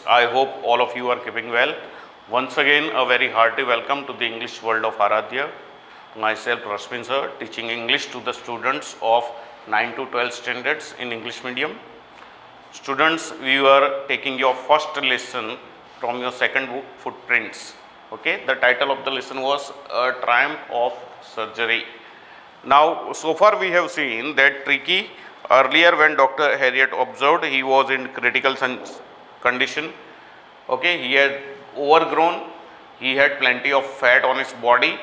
I hope all of you are keeping well. Once again, a very hearty welcome to the English world of Aradhya. Myself, Rashmin sir, teaching English to the students of 9 to 12 standards in English medium. Students, we are taking your first lesson from your second book, Footprints. Okay, the title of the lesson was A Triumph of Surgery. Now, so far we have seen that Tricky, earlier when Dr. Harriet observed, he was in critical condition. Okay, he had overgrown, he had plenty of fat on his body,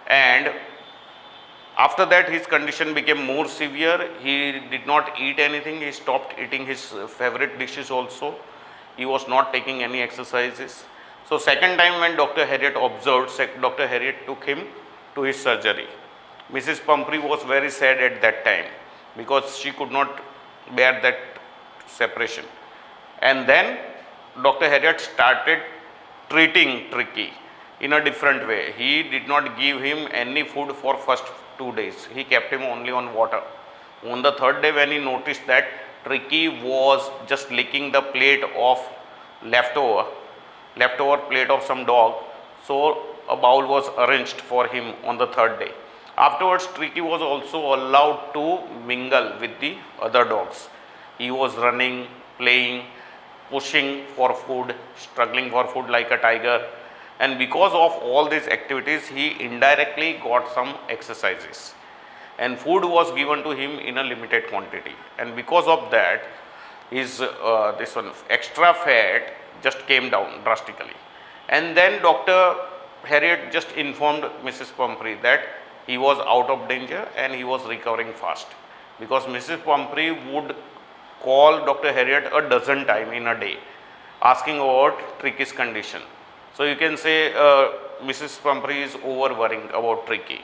and after that his condition became more severe. He did not eat anything, he stopped eating his favorite dishes also. He was not taking any exercises. So second time when Dr. Harriet observed, Dr. Harriet took him to his surgery. Mrs. Pumphrey was very sad at that time because she could not bear that separation. And then Dr. Harriet started treating Tricky in a different way. He did not give him any food for first 2 days. He kept him only on water. On the third day when he noticed that Tricky was just licking the plate of leftover plate of some dog, so a bowl was arranged for him on the third day. Afterwards, Tricky was also allowed to mingle with the other dogs. He was running, playing, pushing for food, struggling for food like a tiger, and because of all these activities, he indirectly got some exercises. And food was given to him in a limited quantity, and because of that, his extra fat just came down drastically. And then Dr. Harriet just informed Mrs. Pumphrey that he was out of danger and he was recovering fast, because Mrs. Pumphrey would call Dr. Harriet a dozen times in a day asking about Tricky's condition. So you can say Mrs. Pumphrey is over worrying about Tricky.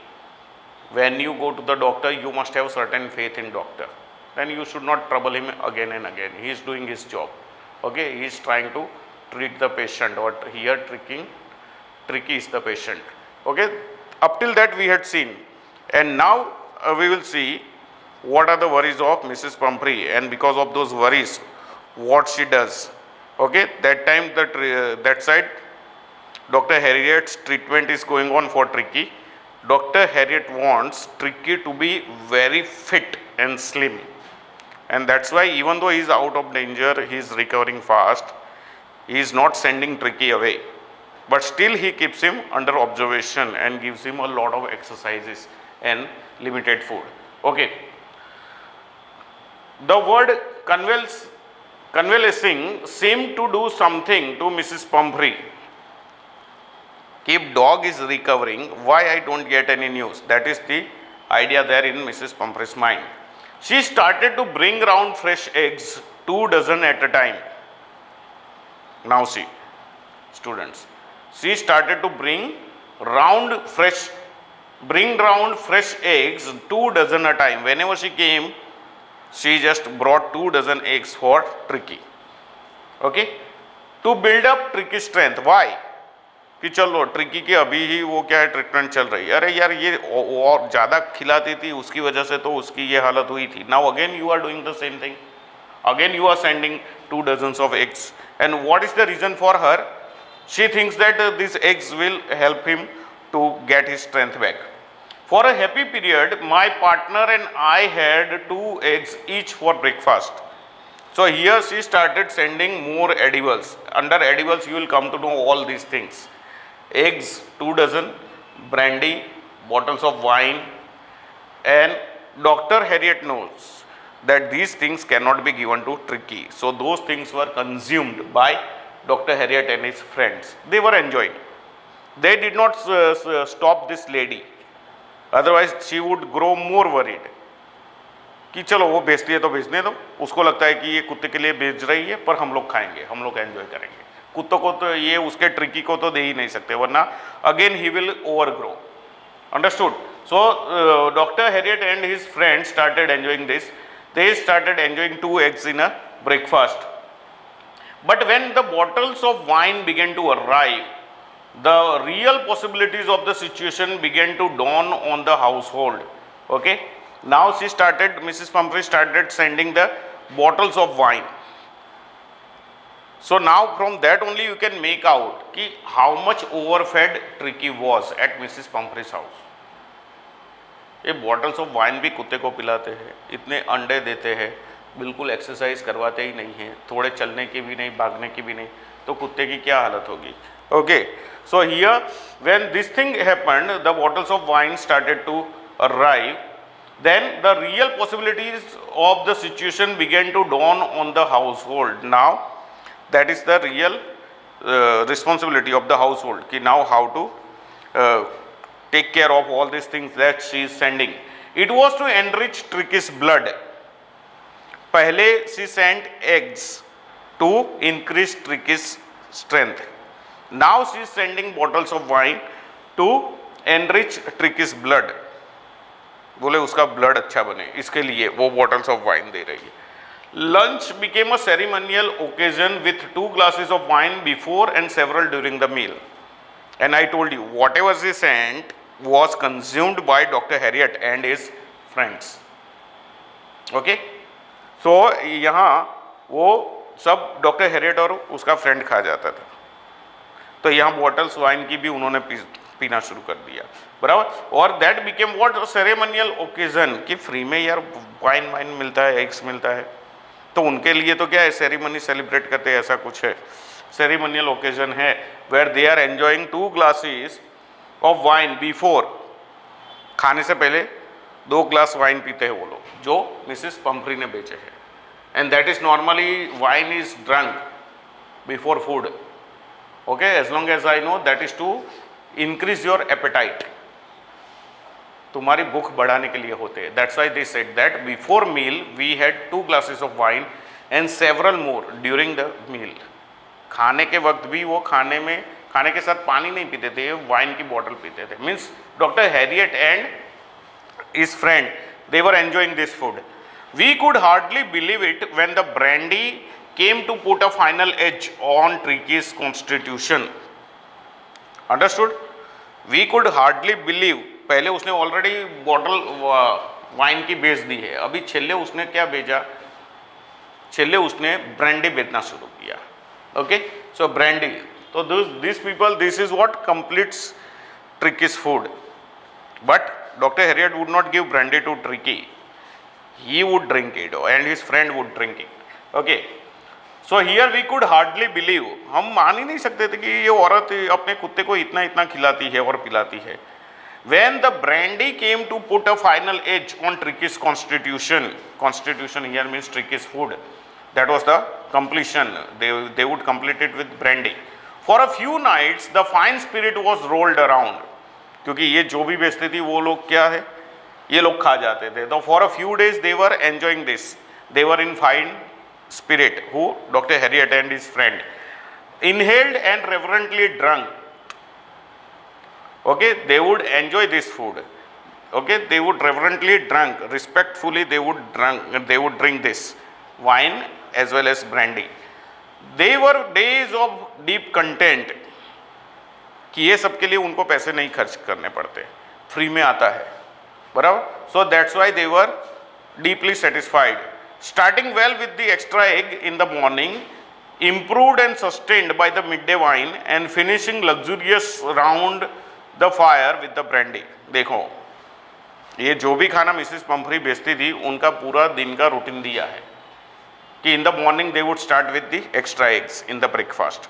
When you go to the doctor, you must have certain faith in doctor. Then you should not trouble him again and again. He is doing his job. Okay, he is trying to treat the patient, or here Tricky is the patient. Okay, up till that we had seen, and now we will see what are the worries of Mrs. Pumphrey, and because of those worries, what she does. Okay, that time that side, Dr. Harriet's treatment is going on for Tricky. Dr. Harriet wants Tricky to be very fit and slim, and that's why even though he is out of danger, he is recovering fast, he is not sending Tricky away, but still he keeps him under observation and gives him a lot of exercises and limited food. Okay. The word convalescing seemed to do something to Mrs. Pumphrey. If dog is recovering, why I don't get any news? That is the idea there in Mrs. Pumphrey's mind. She started to bring round fresh eggs, 2 dozen at a time. Now see, students, she started to bring round fresh eggs, 2 dozen a time. Whenever she came, she just brought 2 dozen eggs for Tricky. Okay, to build up Tricky's strength. Why? कि चलो tricky की अभी ही वो क्या है treatment चल रही है, अरे यार ये और ज़्यादा खिलाती थी उसकी वजह से तो उसकी ये हालत हुई थी. Now again you are doing the same thing, again you are sending 2 dozens of eggs, and what is the reason for her? She thinks that these eggs will help him to get his strength back. For a happy period, my partner and I had 2 eggs each for breakfast. So here she started sending more edibles. Under edibles you will come to know all these things. Eggs 2 dozen, brandy, bottles of wine, and Dr. Harriet knows that these things cannot be given to Tricky. So those things were consumed by Dr. Harriet and his friends. They were enjoying. They did not stop this lady. Otherwise she would grow more worried. कि चलो वो बेचती है तो बेचने दो, उसको लगता है कि ये कुत्ते के लिए बेच रही है, पर हम लोग खाएंगे, हम लोग एंजॉय करेंगे. कुत्तों को तो ये उसके ट्रिकी को तो दे ही नहीं सकते, वरना again he will overgrow. Understood? So doctor Herriot and his friends started enjoying this. They started enjoying 2 eggs in a breakfast. But when the bottles of wine began to arrive, the real possibilities of the situation began to dawn on the household. Okay. Now Mrs. Pumphrey started sending the bottles of wine. So now from that only you can make out कि how much overfed Tricky was at Mrs. Pumphrey's house. ये bottles of wine भी कुत्ते को पिलाते हैं, इतने अंडे देते हैं, बिल्कुल एक्सरसाइज करवाते ही नहीं हैं, थोड़े चलने की भी नहीं, भागने की भी नहीं, तो कुत्ते की क्या हालत होगी. Okay, so here when this thing happened, the bottles of wine started to arrive, then the real possibilities of the situation began to dawn on the household. Now that is the real responsibility of the household ki now how to take care of all these things that she is sending. It was to enrich Tricky's blood. Pehle she sent eggs to increase Tricky's strength. Now she is sending bottles of wine to enrich Tricky's blood. बोले उसका blood अच्छा बने, इसके लिए वो bottles of wine दे रही है. Lunch became a ceremonial occasion with 2 glasses of wine before and several during the meal. And I told you whatever she sent was consumed by doctor Herriot and his friends. Okay, so यहाँ वो सब doctor Harriet और उसका friend खा जाता था. तो यहाँ बॉटल्स वाइन की भी उन्होंने पीना शुरू कर दिया, बराबर. और that became what ceremonial occasion कि फ्री में यार वाइन वाइन मिलता है, एग्स मिलता है, तो उनके लिए तो क्या है, सेरेमनी सेलिब्रेट करते हैं, ऐसा कुछ है. सेरेमोनियल ओकेजन है where they are enjoying 2 glasses of wine before. खाने से पहले 2 ग्लास वाइन पीते हैं वो लोग जो मिसेस पंफ्री ने बेचे हैं. And that is normally wine is drunk before food. Okay, as long as I know that is to increase your appetite, तुम्हारी भूख बढ़ाने के लिए होते हैं. That's why they said that before meal we had 2 glasses of wine and several more during the meal. खाने के वक्त भी वो खाने के साथ पानी नहीं पीते थे, वाइन की बॉटल पीते थे. Means doctor Herriot and his friend they were enjoying this food. We could hardly believe it when the brandy came to put a final edge on Tricki's constitution. Understood? We could hardly believe, पहले उसने already bottle wine की बेच दी है, अभी छेल्ले उसने क्या बेचा, छेल्ले उसने ब्रांडी बेचना शुरू किया. ओके, सो ब्रांडी, तो this people, this is what completes Tricki's food. But doctor Herriot would not give brandy to Tricki, he would drink it and his friend would drink it. Okay, so here we could hardly believe, हम मान ही नहीं सकते थे कि ये औरत अपने कुत्ते को इतना इतना खिलाती है और पिलाती है. When the brandy came to put a final edge on Tricky's constitution here means Tricky's food, that was the completion, they would complete it with brandy. For a few nights the fine spirit was rolled around, क्योंकि ये जो भी बेचती थी वो लोग क्या है, ये लोग खा जाते थे. तो for a few days they were enjoying this, they were in fine spirit. Who? Dr. Harriet and his friend. Inhaled and reverently drunk. Okay, they would enjoy this food. Okay, they would reverently drink, respectfully they would drink this wine as well as brandy. They were days of deep content कि ये सब के लिए उनको पैसे नहीं खर्च करने पड़ते, फ्री में आता है, बराबर. So that's why they were deeply satisfied. Starting well with the extra egg in the morning, improved and sustained by the midday wine, and finishing luxurious round the fire with the brandy. देखो ये जो भी खाना Mrs Pomfrey बेचती थी उनका पूरा दिन का रूटीन दिया है कि in the morning they would start with the extra eggs in the breakfast,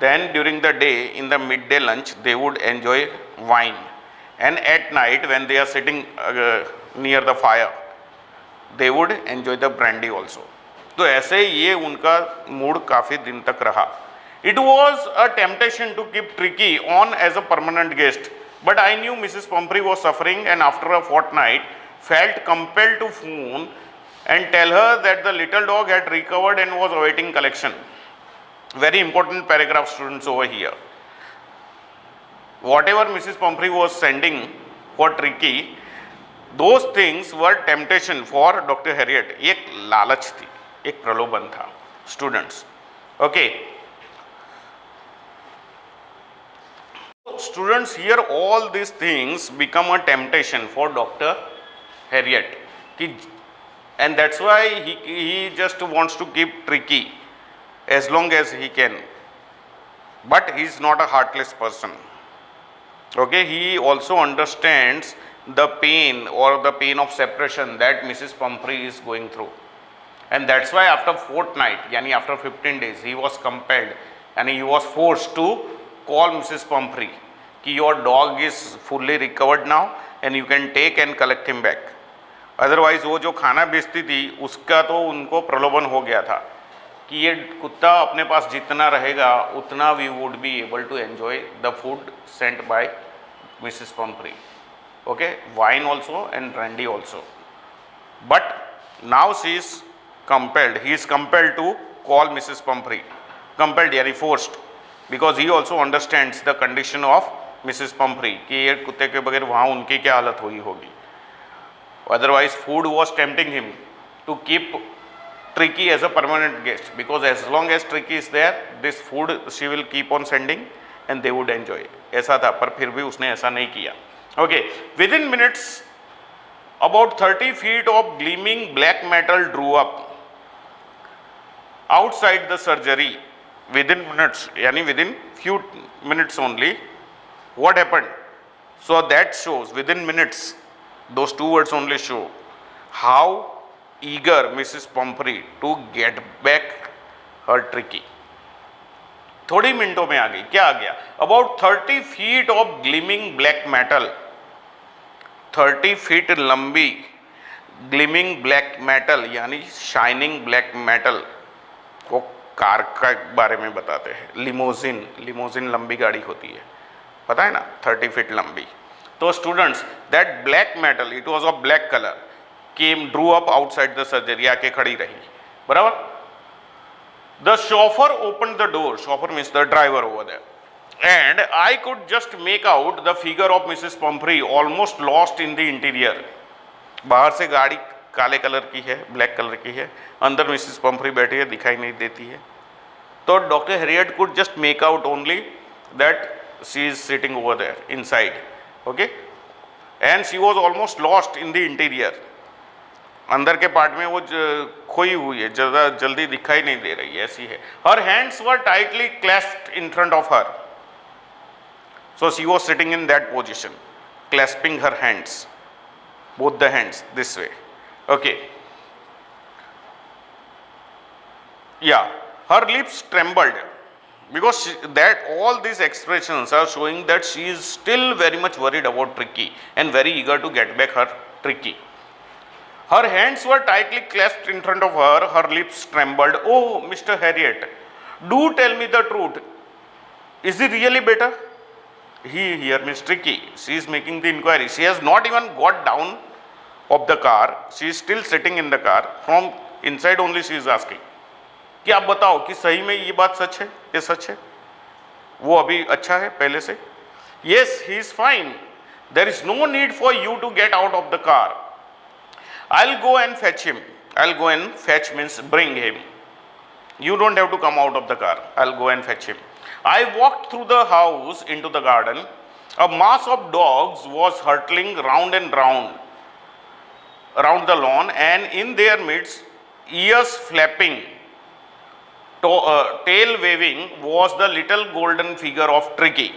then during the day in the mid day lunch they would enjoy wine, and at night when they are sitting near the fire they would enjoy the brandy also. तो ऐसे ये उनका mood काफ़ी दिन तक रहा. It was a temptation to keep Tricky on as a permanent guest, but I knew Mrs. Pumphrey was suffering and after a fortnight felt compelled to phone and tell her that the little dog had recovered and was awaiting collection. Very important paragraph, students, over here. Whatever Mrs. Pumphrey was sending for Tricky, those things were temptation for Dr. Harriet. एक लालच थी, एक प्रलोभन था, students. Okay. Students, here all these things become a temptation for Dr. Harriet, and that's why he just wants to keep Tricky as long as he can, but he is not a heartless person. Okay, he also understands the pain or the pain of separation that Mrs. Pumphrey is going through, and that's why after fortnight, yani after 15 days, he was compelled and he was forced to call Mrs. Pumphrey कि your dog is fully recovered now and you can take and collect him back. Otherwise वो जो खाना बेचती थी उसका तो उनको प्रलोभन हो गया था कि ये कुत्ता अपने पास जितना रहेगा उतना we would be able to enjoy the food sent by Mrs Pumphrey. Okay, wine also and brandy also. But now she is compelled, he is compelled to call Mrs Pumphrey. Compelled यानी forced, because he also understands the condition of Mrs Pumphrey कि ये कुत्ते के बगैर वहाँ उनकी क्या हालत हुई होगी. Otherwise, food was tempting him to keep Tricky as a permanent guest, because as long as Tricky is there, this food she will keep on sending and they would enjoy. ऐसा था, पर फिर भी उसने ऐसा नहीं किया. Okay, within minutes, about 30 feet of gleaming black metal drew up outside the surgery. Within minutes, यानी within few minutes only. What happened? So that shows within minutes. Those two words only show how eager Mrs. Pumphrey to get back her Tricky. थोड़ी मिनटों में आ गई. क्या आ गया? About 30 feet of gleaming black metal. 30 feet लंबी gleaming black metal यानी shining black metal. वो car का बारे में बताते हैं. लिमोजिन लंबी गाड़ी होती है, पता है ना, 30 feet लंबी. तो students, that black metal, it was of black colour, came drew up outside the surgery, आके खड़ी रही. बराबर. The chauffeur open the door, chauffeur means the driver over there, and I could just make out the figure of Mrs Pumphrey almost lost in the interior. बाहर से गाड़ी काले colour की है, ब्लैक कलर की है, अंदर मिसेस पम्फ्री बैठी है, दिखाई नहीं देती है. तो doctor Herriot could just make out only that she is sitting over there inside. Okay, and she was almost lost in the interior. अंदर के पार्ट में वो खोई हुई है, ज़्यादा जल्दी दिखाई नहीं दे रही है, ऐसी है. Her hands were tightly clasped in front of her. So she was sitting in that position, clasping her hands, both the hands this way. Okay. Yeah, her lips trembled. Because that all these expressions are showing that she is still very much worried about Tricky and very eager to get back her Tricky. Her hands were tightly clasped in front of her, her lips trembled. Oh, Mr. Harriet, do tell me the truth. Is he really better? He here means Tricky. She is making the inquiry. She has not even got down of the car. She is still sitting in the car. From inside only she is asking. कि आप बताओ कि सही में ये बात सच है, ये सच है, वो अभी अच्छा है पहले से. Yes, he is fine. There is no need for you to get out of the car. I'll go and fetch him. I'll go and fetch means bring him. You don't have to come out of the car. I'll go and fetch him. I walked through the house into the garden. A mass of dogs was hurtling round and round around the lawn, and in their midst, ears flapping, tail waving, was the little golden figure of Tricky.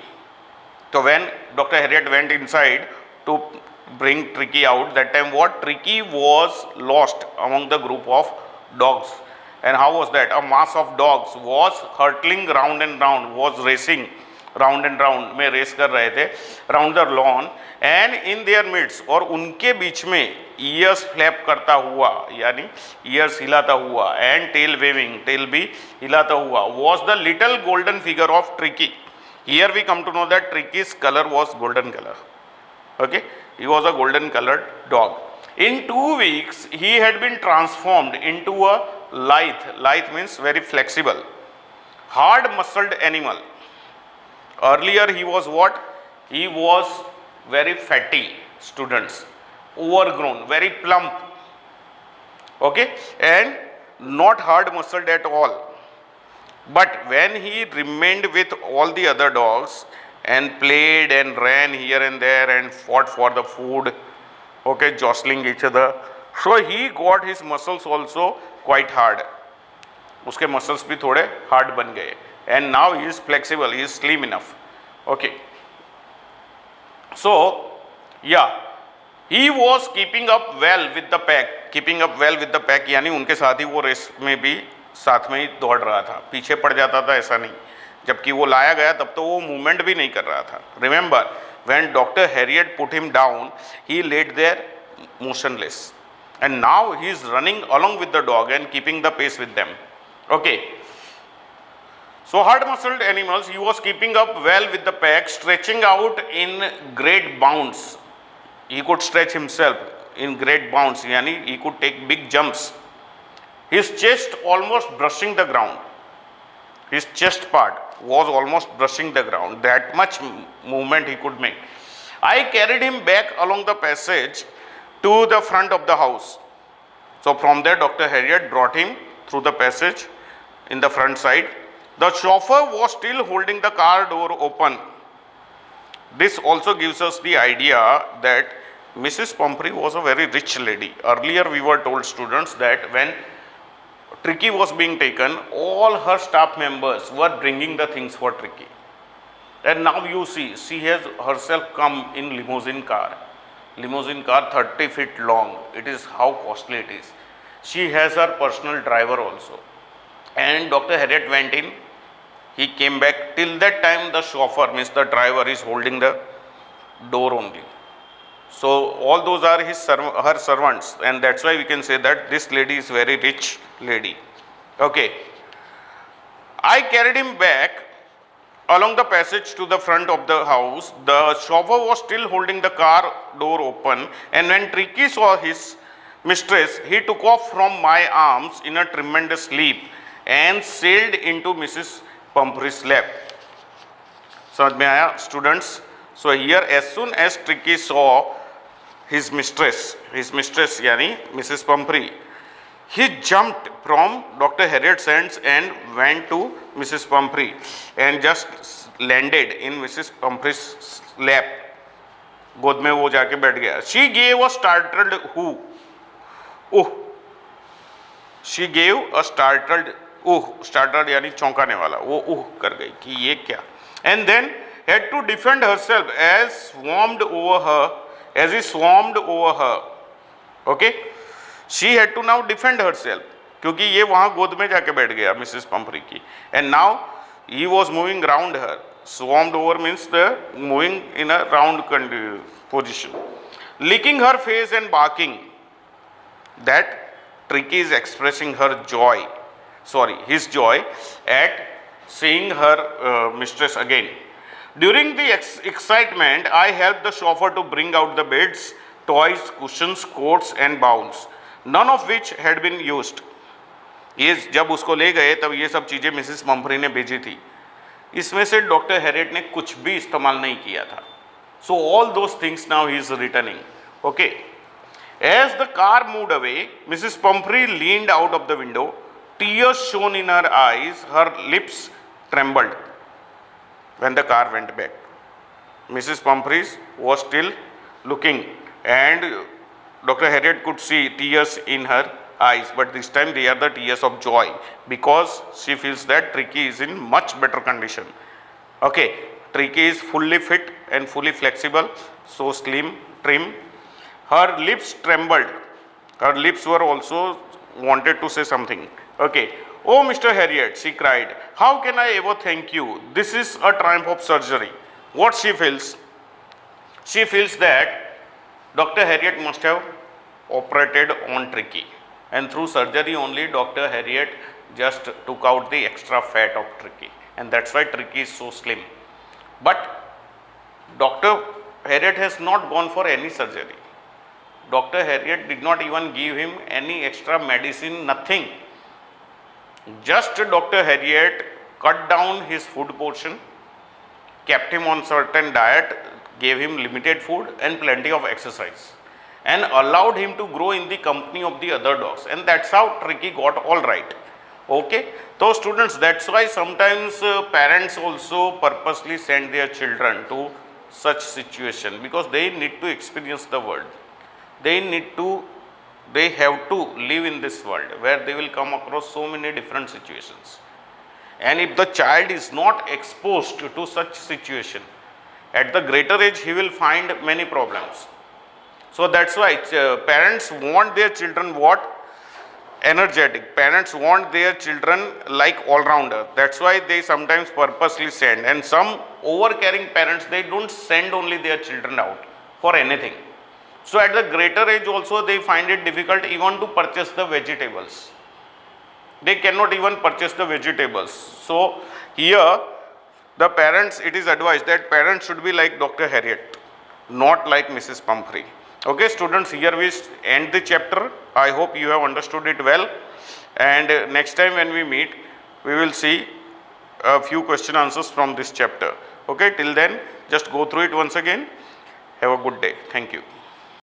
So when Dr. Harriet went inside to bring Tricky out, that time what? Tricky was lost among the group of dogs. And how was that? A mass of dogs was hurtling round and round, was racing round and round, में race कर रहे थे round the lawn, and in their midst, और उनके बीच में ears flap करता हुआ, यानी ears हिलाता हुआ, and tail waving, tail भी हिलाता हुआ, was the little golden figure of Tricky. Here we come to know that Tricky's color was golden color. Okay, he was a golden colored dog. In 2 weeks, he had been transformed into a lithe. Lithe means very flexible, hard muscled animal. Earlier he was what? He was very fatty, students, overgrown, very plump, okay, and not hard muscled at all. But when he remained with all the other dogs and played and ran here and there and fought for the food, okay, jostling each other, so he got his muscles also quite hard. उसके muscles भी थोड़े hard बन गए, and now he is flexible, he is slim enough. Okay, so yeah he was keeping up well with the pack. Keeping up well with the pack यानी उनके साथ ही वो race में भी साथ में ही दौड़ रहा था, पीछे पड़ जाता था ऐसा नहीं. जबकि वो लाया गया तब तो वो मूवमेंट भी नहीं कर रहा था. Remember when doctor Herriot put him down he laid there motionless, and now he is running along with the dog and keeping the pace with them. Okay, so hard muscled animals, he was keeping up well with the pack, stretching out in great bounds. He could stretch himself in great bounds, yani he could take big jumps. His chest almost brushing the ground. His chest part was almost brushing the ground. That much movement he could make. I carried him back along the passage to the front of the house. So from there Dr. Harriet brought him through the passage in the front side. The chauffeur was still holding the car door open. This also gives us the idea that Mrs. Pumphrey was a very rich lady. Earlier we were told, students, that when Tricky was being taken, all her staff members were bringing the things for Tricky. And now you see, she has herself come in limousine car. Limousine car 30 feet long. It is how costly it is. She has her personal driver also. And Dr. Harriet went in. He came back. Till that time the chauffeur, means the driver, is holding the door only. So all those are her servants, and that's why we can say that this lady is very rich lady. Okay. I carried him back along the passage to the front of the house. The chauffeur was still holding the car door open, and when Tricky saw his mistress, he took off from my arms in a tremendous leap and sailed into Mrs. Pumphrey's lap. समझ में आया students? So here as soon as Tricky saw his mistress यानी Mrs. Pumphrey, he jumped from Dr. Harriet's hands and went to Mrs. Pumphrey and just landed in Mrs. Pumphrey's lap. गोद में वो जाके बैठ गया. She gave a startled whoo. She gave a startled startled यानी चौंकाने वाला, वो कर गई कि ये क्या. And then had to defend herself as he swarmed over her. Okay. She had to now defend herself क्योंकि ये वहाँ गोद में जाके बैठ गया मिसेस पंफरी की. And now he was moving round her. Swarmed over means the moving in a round position, licking her face and barking. That Tricky is expressing his joy at seeing her mistress again. During the excitement, I helped the chauffeur to bring out the beds, toys, cushions, coats and bowls, none of which had been used. ये जब उसको ले गए तब ये सब चीज़ें Mrs पंफरी ने भेजी थी. इसमें से डॉक्टर हैरियट ने कुछ भी इस्तेमाल नहीं किया था. So all those things now he is returning. Okay. As the car moved away, Mrs. Pumphrey leaned out of the window. Tears shone in her eyes. Her lips trembled. When the car went back, Mrs. Pumphrey was still looking, and Dr. Harriet could see tears in her eyes, but this time they are the tears of joy because she feels that Tricky is in much better condition. Okay, Tricky is fully fit and fully flexible, so slim, trim. Her lips trembled. Her lips were also wanted to say something. Okay. Oh, Mr. Harriet, she cried. How can I ever thank you? This is a triumph of surgery. What she feels? She feels that Dr. Harriet must have operated on Tricky, and through surgery only Dr. Harriet just took out the extra fat of Tricky, and that's why Tricky is so slim. But Dr. Harriet has not gone for any surgery. Dr. Harriet did not even give him any extra medicine, nothing. Just Dr. Harriet cut down his food portion, kept him on certain diet, gave him limited food and plenty of exercise, and allowed him to grow in the company of the other dogs, and that's how Tricky got all right. Okay, so students, that's why sometimes parents also purposely send their children to such situation because they need to experience the world. They need to they have to live in this world where they will come across so many different situations. And if the child is not exposed to such situation, at the greater age he will find many problems. So that's why parents want their children what? Energetic. Parents want their children like all-rounder. That's why they sometimes purposely send. And some over-caring parents, they don't send only their children out for anything. So at the greater age also they find it difficult even to purchase the vegetables. They cannot even purchase the vegetables. So here the parents, it is advised that parents should be like Dr. Harriet, not like Mrs. Pumphrey. Okay students, here we end the chapter. I hope you have understood it well, and next time when we meet we will see a few question answers from this chapter. Okay, till then just go through it once again. Have a good day. Thank you.